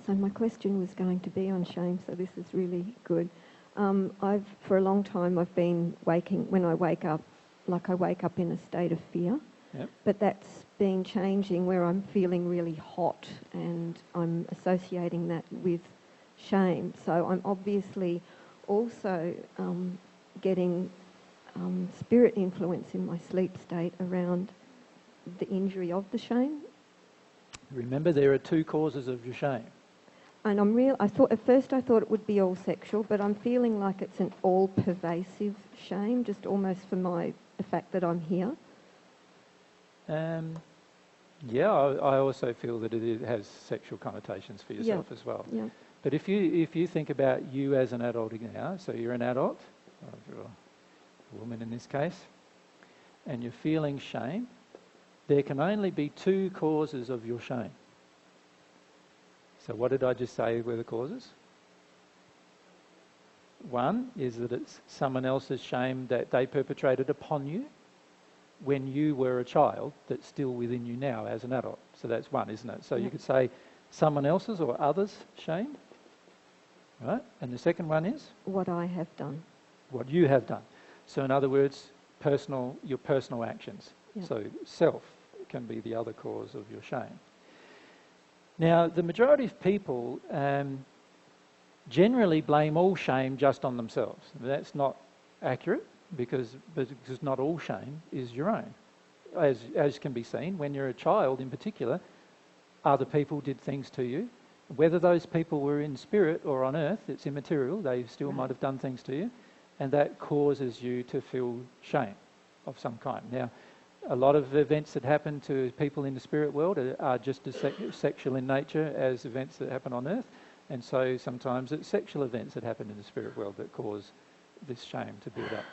So my question was going to be on shame, so this is really good. For a long time, I've been when I wake up, like I wake up in a state of fear. Yep. But that's been changing where I'm feeling really hot and I'm associating that with shame. So I'm obviously also getting spirit influence in my sleep state around the injury of the shame. Remember, there are two causes of your shame. And at first I thought it would be all sexual, but I'm feeling like it's an all-pervasive shame, just almost for the fact that I'm here. Yeah, I also feel that it has sexual connotations for yourself as well. Yeah. But if you think about you as an adult now, so you're an adult, or you're a woman in this case, and you're feeling shame, there can only be two causes of your shame. So what did I just say were the causes? One is that it's someone else's shame that they perpetrated upon you when you were a child that's still within you now as an adult. So that's one, isn't it? So you could say someone else's or others' shame, right? And the second one is? What I have done. What you have done. So in other words, your personal actions. Yep. So self can be the other cause of your shame. Now, the majority of people generally blame all shame just on themselves. That's not accurate because not all shame is your own. As can be seen, when you're a child in particular, other people did things to you. Whether those people were in spirit or on earth, it's immaterial. They still might have done things to you, and that causes you to feel shame of some kind. Now, a lot of events that happen to people in the spirit world are just as sexual in nature as events that happen on earth, and so sometimes it's sexual events that happen in the spirit world that cause this shame to build up.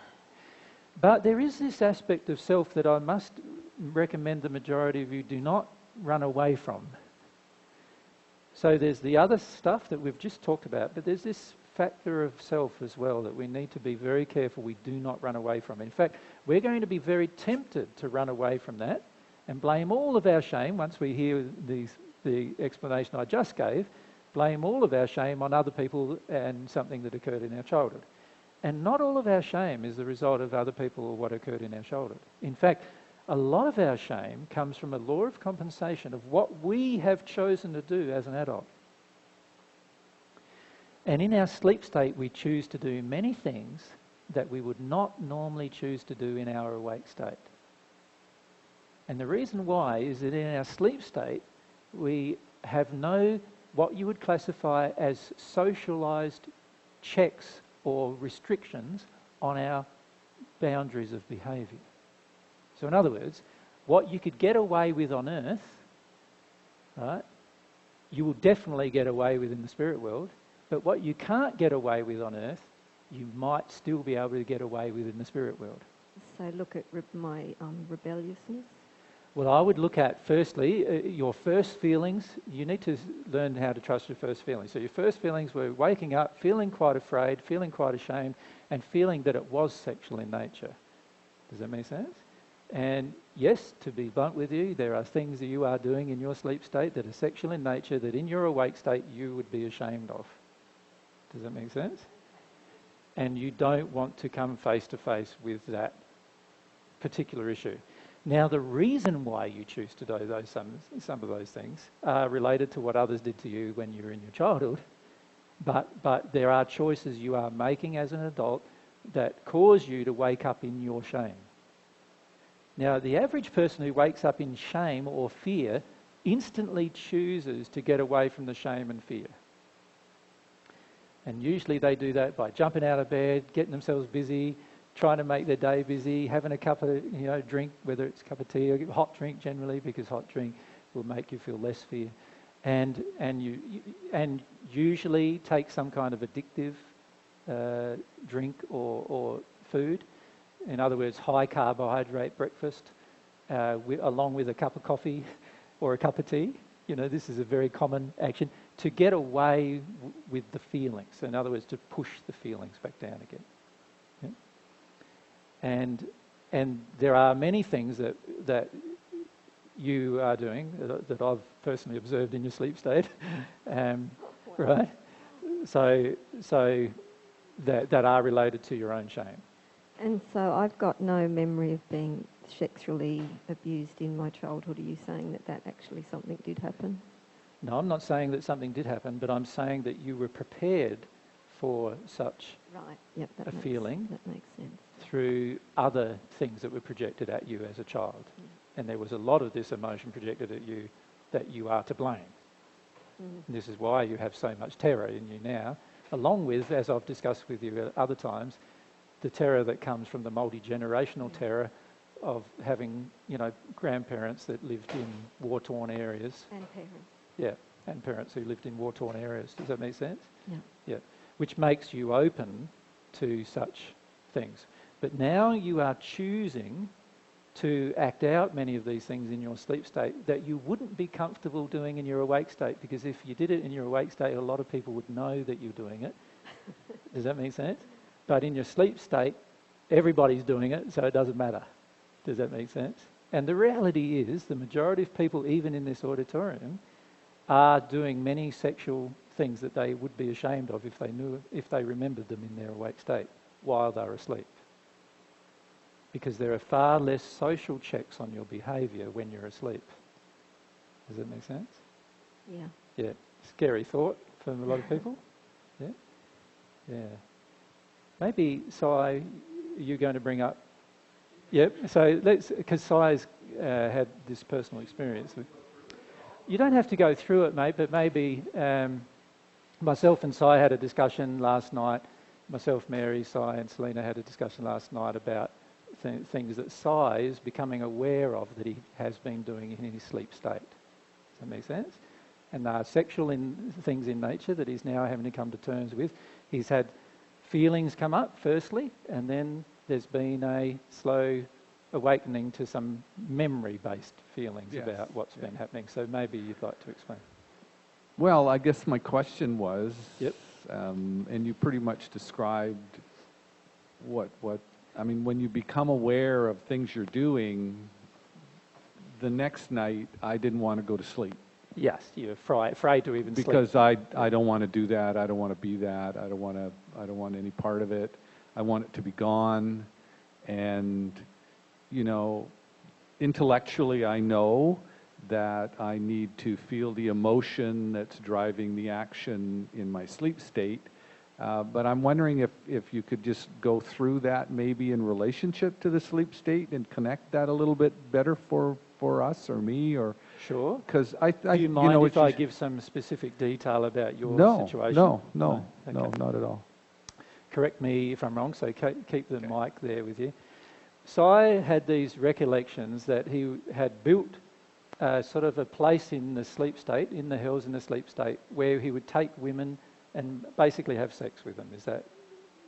But there is this aspect of self that I must recommend the majority of you do not run away from. So there's the other stuff that we've just talked about, but there's this factor of self as well that we need to be very careful we do not run away from. In fact, we're going to be very tempted to run away from that and blame all of our shame, once we hear the explanation I just gave, blame all of our shame on other people and something that occurred in our childhood. And not all of our shame is the result of other people or what occurred in our childhood. In fact, a lot of our shame comes from a law of compensation of what we have chosen to do as an adult. And in our sleep state, we choose to do many things that we would not normally choose to do in our awake state. And the reason why is that in our sleep state, we have no, what you would classify as socialized checks or restrictions on our boundaries of behaviour. So in other words, what you could get away with on earth, right, you will definitely get away with in the spirit world. But what you can't get away with on earth, you might still be able to get away with in the spirit world. So look at my rebelliousness. Well, I would look at, firstly, your first feelings. You need to learn how to trust your first feelings. So your first feelings were waking up, feeling quite afraid, feeling quite ashamed, and feeling that it was sexual in nature. Does that make sense? And yes, to be blunt with you, there are things that you are doing in your sleep state that are sexual in nature that in your awake state you would be ashamed of. Does that make sense? And you don't want to come face to face with that particular issue. Now, the reason why you choose to do some of those things are related to what others did to you when you were in your childhood, but there are choices you are making as an adult that cause you to wake up in your shame. Now, the average person who wakes up in shame or fear instantly chooses to get away from the shame and fear. And usually they do that by jumping out of bed, getting themselves busy, trying to make their day busy, having a cup of drink, whether it's a cup of tea or hot drink generally, because hot drink will make you feel less fear, and usually take some kind of addictive drink or food. In other words, high carbohydrate breakfast along with a cup of coffee or a cup of tea. This is a very common action to get away with the feelings. So in other words, to push the feelings back down again. Yeah? And there are many things that you are doing that I've personally observed in your sleep state right? So that are related to your own shame. And so I've got no memory of being sexually abused in my childhood. Are you saying that actually something did happen? No, I'm not saying that something did happen, but I'm saying that you were prepared for such Right. Yep. a feeling That makes sense. through other things that were projected at you as a child. Yeah. And there was a lot of this emotion projected at you that you are to blame. Mm. And this is why you have so much terror in you now, along with, as I've discussed with you at other times, the terror that comes from the multi-generational terror of having, grandparents that lived in war-torn areas. And parents. Yeah, and parents who lived in war-torn areas. Does that make sense? Yeah. Yeah, which makes you open to such things. But now you are choosing to act out many of these things in your sleep state that you wouldn't be comfortable doing in your awake state, because if you did it in your awake state, a lot of people would know that you're doing it. Does that make sense? But in your sleep state, everybody's doing it, so it doesn't matter. Does that make sense? And the reality is the majority of people, even in this auditorium, are doing many sexual things that they would be ashamed of if they remembered them in their awake state while they're asleep. Because there are far less social checks on your behaviour when you're asleep. Does that make sense? Yeah. Yeah. Scary thought for a lot of people. Yeah. Yeah. Maybe, Si, you're going to bring up... Yep. So because Si's had this personal experience. You don't have to go through it, mate, but maybe myself and Si had a discussion last night. Myself, Mary, Si and Selena had a discussion last night about things that Si is becoming aware of that he has been doing in his sleep state. Does that make sense? And there are sexual things in nature that he's now having to come to terms with. He's had feelings come up, firstly, and then there's been a slow awakening to some memory-based feelings about what's been happening. So maybe you'd like to explain. Well, I guess my question was, Yep. And you pretty much described what I mean, when you become aware of things you're doing, the next night I didn't want to go to sleep. Yes, you're afraid to even because sleep. I don't want to do that. I don't want to be that. I don't want any part of it. I want it to be gone. And intellectually I know that I need to feel the emotion that's driving the action in my sleep state. But I'm wondering if you could just go through that maybe in relationship to the sleep state and connect that a little bit better for us or me or... Sure. Because Do you mind if I give some specific detail about your situation? No, Okay. no, not at all. Correct me if I'm wrong, so keep the mic there with you. Si had these recollections that he had built sort of a place in the sleep state, in the hills in the sleep state, where he would take women and basically have sex with them.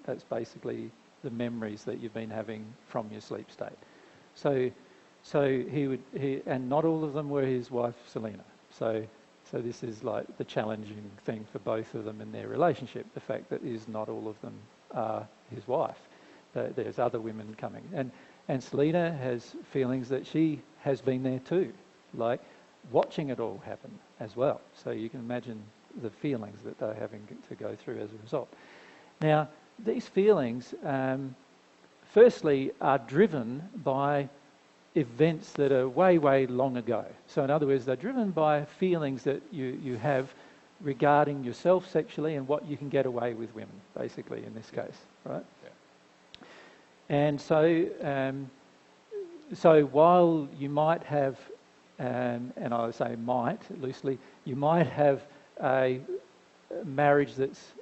That's basically the memories that you've been having from your sleep state. So and not all of them were his wife, Selena. So this is like the challenging thing for both of them in their relationship, the fact that not all of them are his wife. There's other women coming. And Selena has feelings that she has been there too, like watching it all happen as well. So you can imagine the feelings that they're having to go through as a result. Now, these feelings, firstly, are driven by events that are way, way long ago. So in other words, they're driven by feelings that you have regarding yourself sexually and what you can get away with women, basically, in this case, right? Yeah. And so while you might have, and I say might loosely, you might have a marriage that's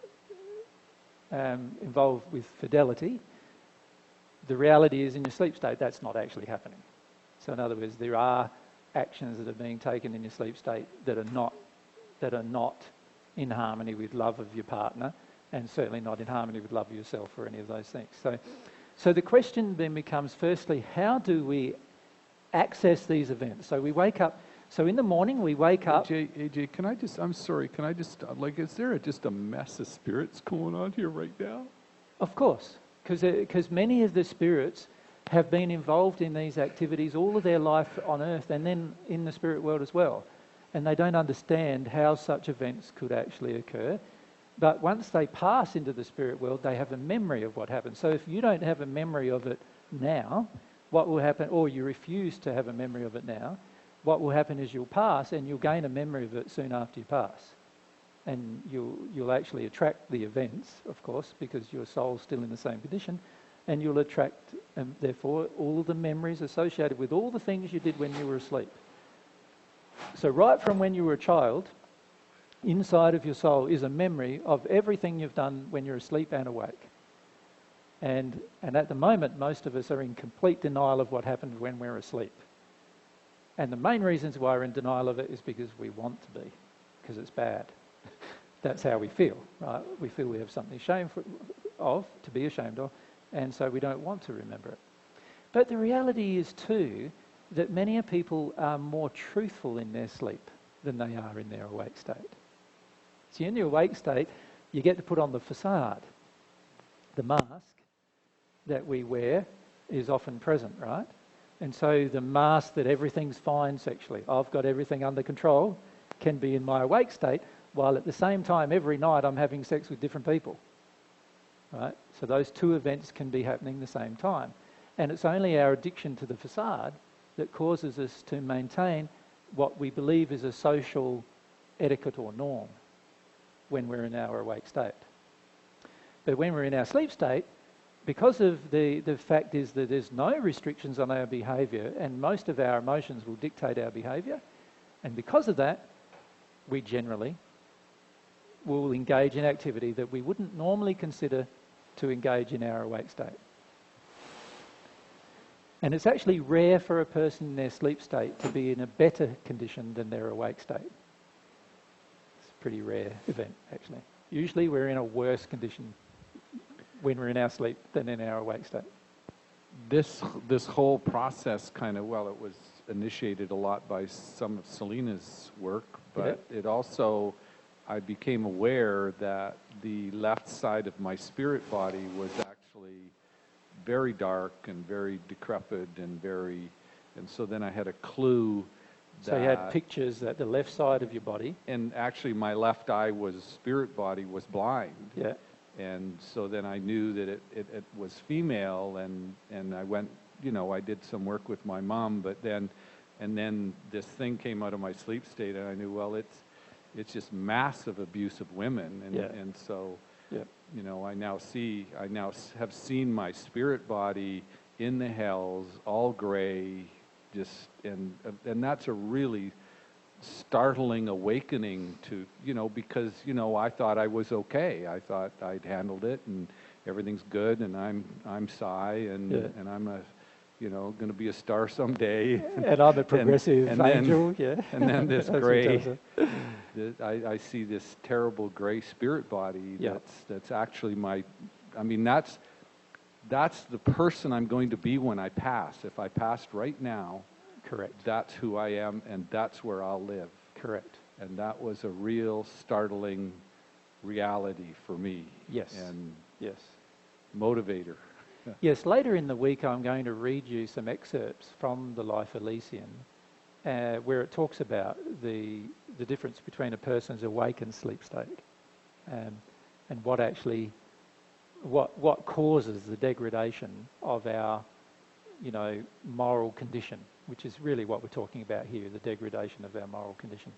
involved with fidelity, the reality is in your sleep state that's not actually happening. So in other words, there are actions that are being taken in your sleep state that are not in harmony with love of your partner, and certainly not in harmony with love of yourself or any of those things. So the question then becomes, firstly, how do we access these events? So we wake up. So in the morning we wake up. AJ, I'm sorry, is there just a mess of spirits going on here right now? Of course, because many of the spirits have been involved in these activities all of their life on earth and then in the spirit world as well. and they don't understand how such events could actually occur. But once they pass into the spirit world, they have a memory of what happened. So if you don't have a memory of it now, what will happen, or you refuse to have a memory of it now, what will happen is you'll pass and you'll gain a memory of it soon after you pass. And you'll actually attract the events, of course, because your soul's still in the same condition, and you'll attract, therefore, all of the memories associated with all the things you did when you were asleep. So right from when you were a child, inside of your soul is a memory of everything you've done when you're asleep and awake. And at the moment, most of us are in complete denial of what happened when we're asleep. And the main reasons why we're in denial of it is because we want to be, because it's bad. That's how we feel, right? We feel we have something to be ashamed of, and so we don't want to remember it. But the reality is too that many people are more truthful in their sleep than they are in their awake state. See, in your awake state, you get to put on the facade. The mask that we wear is often present, right? And so the mask that everything's fine sexually, I've got everything under control, can be in my awake state, while at the same time every night I'm having sex with different people, right? So those two events can be happening at the same time. And it's only our addiction to the facade that causes us to maintain what we believe is a social etiquette or norm when we're in our awake state. But when we're in our sleep state, because of the fact is that there's no restrictions on our behaviour, and most of our emotions will dictate our behaviour, and because of that, we generally will engage in activity that we wouldn't normally consider to engage in our awake state. And it's actually rare for a person in their sleep state to be in a better condition than their awake state. It's a pretty rare event, actually. Usually we're in a worse condition when we're in our sleep than in our awake state. This whole process kind of, well, it was initiated a lot by some of Selena's work, but it also, I became aware that the left side of my spirit body was actually very dark and very decrepit and so then I had a clue that... So you had pictures that the left side of your body... And actually my left eye spirit body was blind. Yeah. And so then I knew that it was female, and I went, I did some work with my mom, and then this thing came out of my sleep state, and I knew, well, it's just massive abuse of women, and so, I now have seen my spirit body in the hells, all gray, and that's a really startling awakening to, because, I thought I was okay. I thought I'd handled it and everything's good, and I'm Sai, and I'm going to be a star someday. And I'm a progressive angel, And then this gray, I see this terrible gray spirit body that's actually that's the person I'm going to be when I pass. If I passed right now, correct, that's who I am, and that's where I'll live. Correct. And that was a real startling reality for me. Yes. And yes. Motivator. Yes, later in the week I'm going to read you some excerpts from the Life Elysian where it talks about the difference between a person's awake and sleep state, and what causes the degradation of our moral condition, which is really what we're talking about here, the degradation of our moral condition.